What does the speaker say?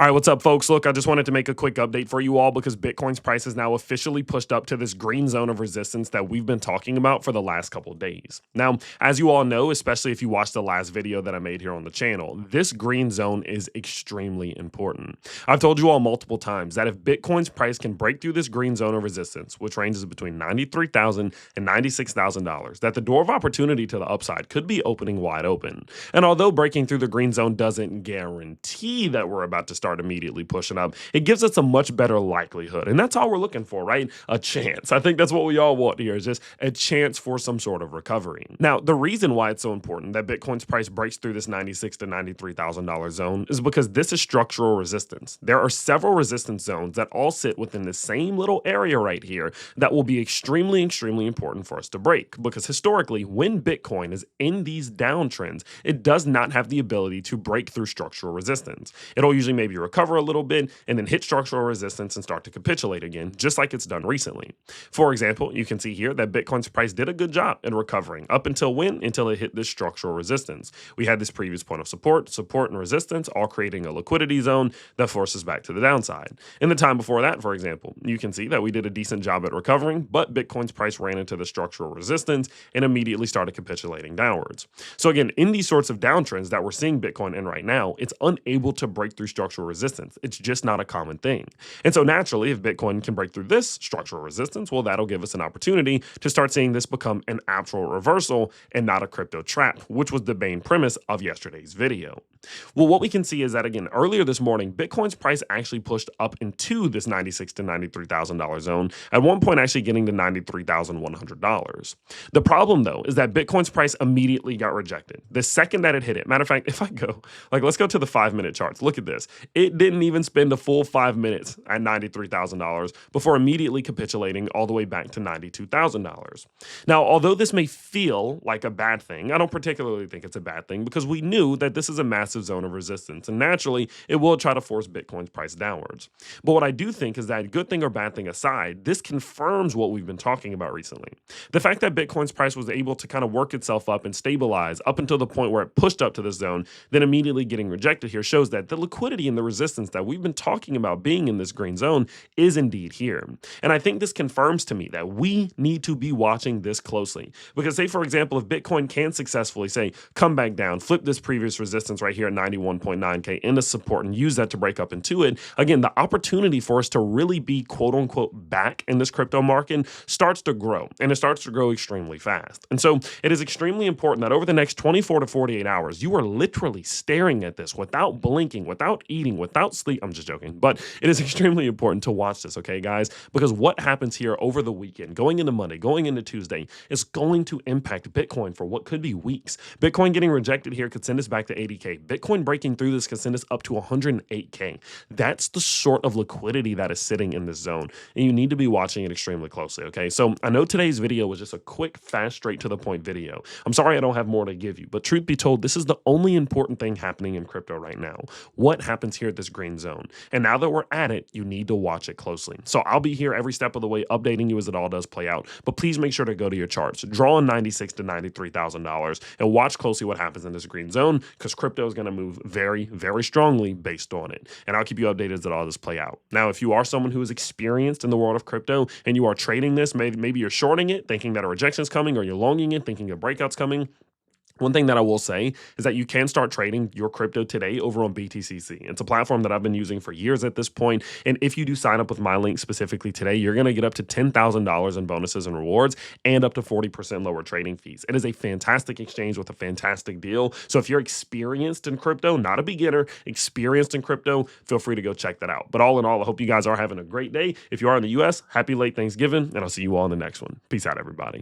All right, what's up, folks? Look, I just wanted to make a quick update for you all because Bitcoin's price is now officially pushed up to this green zone of resistance that we've been talking about for the last couple of days. Now, as you all know, especially if you watched the last video that I made here on the channel, this green zone is extremely important. I've told you all multiple times that if Bitcoin's price can break through this green zone of resistance, which ranges between $93,000 and $96,000, that the door of opportunity to the upside could be opening wide open. And although breaking through the green zone doesn't guarantee that we're about to start immediately pushing up, it gives us a much better likelihood. And that's all we're looking for, right? A chance. I think that's what we all want here, is just a chance for some sort of recovery. Now, the reason why it's so important that Bitcoin's price breaks through this $96,000 to $93,000 zone is because this is structural resistance. There are several resistance zones that all sit within the same little area right here that will be extremely, extremely important for us to break. Because historically, when Bitcoin is in these downtrends, it does not have the ability to break through structural resistance. It'll usually maybe recover a little bit and then hit structural resistance and start to capitulate again, just like it's done recently. For example, you can see here that Bitcoin's price did a good job in recovering up until when? Until it hit this structural resistance. We had this previous point of support, and resistance, all creating a liquidity zone that forces back to the downside. In the time before that, for example, you can see that we did a decent job at recovering, but Bitcoin's price ran into the structural resistance and immediately started capitulating downwards. So again, in these sorts of downtrends that we're seeing Bitcoin in right now, it's unable to break through structural resistance. It's just not a common thing. And so naturally, if Bitcoin can break through this structural resistance, well, that'll give us an opportunity to start seeing this become an actual reversal and not a crypto trap, which was the main premise of yesterday's video. Well, what we can see is that, again, earlier this morning, Bitcoin's price actually pushed up into this $96,000 to $93,000 zone, at one point actually getting to $93,100. The problem, though, is that Bitcoin's price immediately got rejected. The second that it hit it, matter of fact, if I go, let's go to the 5-minute charts. Look at this. It didn't even spend a full 5 minutes at $93,000 before immediately capitulating all the way back to $92,000. Now, although this may feel like a bad thing, I don't particularly think it's a bad thing because we knew that this is a massive zone of resistance, and naturally, it will try to force Bitcoin's price downwards. But what I do think is that, good thing or bad thing aside, this confirms what we've been talking about recently. The fact that Bitcoin's price was able to kind of work itself up and stabilize up until the point where it pushed up to this zone, then immediately getting rejected here shows that the liquidity and the resistance that we've been talking about being in this green zone is indeed here. And I think this confirms to me that we need to be watching this closely. Because say, for example, if Bitcoin can successfully, say, come back down, flip this previous resistance right here at 91.9K into support and use that to break up into it, again, the opportunity for us to really be quote unquote back in this crypto market starts to grow, and it starts to grow extremely fast. And so it is extremely important that over the next 24 to 48 hours, you are literally staring at this without blinking, without eating, without sleep. I'm just joking, but it is extremely important to watch this, okay, guys? Because what happens here over the weekend, going into Monday, going into Tuesday, is going to impact Bitcoin for what could be weeks. Bitcoin getting rejected here could send us back to 80K. Bitcoin breaking through this could send us up to 108K. That's the sort of liquidity that is sitting in this zone, and you need to be watching it extremely closely, okay? So I know today's video was just a quick, fast, straight to the point video. I'm sorry I don't have more to give you, but truth be told, this is the only important thing happening in crypto right now. What happens here at this green zone? And now that we're at it, you need to watch it closely. So I'll be here every step of the way updating you as it all does play out, but please make sure to go to your charts, draw on $96,000 to $93,000, and watch closely what happens in this green zone, because crypto is going to move very, very strongly based on it. And I'll keep you updated as it all does play out. Now, if you are someone who is experienced in the world of crypto and you are trading this, maybe you're shorting it, thinking that a rejection is coming, or you're longing it, thinking a breakout's coming, one thing that I will say is that you can start trading your crypto today over on BTCC. It's a platform that I've been using for years at this point. And if you do sign up with my link specifically today, you're going to get up to $10,000 in bonuses and rewards and up to 40% lower trading fees. It is a fantastic exchange with a fantastic deal. So if you're experienced in crypto, not a beginner, experienced in crypto, feel free to go check that out. But all in all, I hope you guys are having a great day. If you are in the US, happy late Thanksgiving, and I'll see you all in the next one. Peace out, everybody.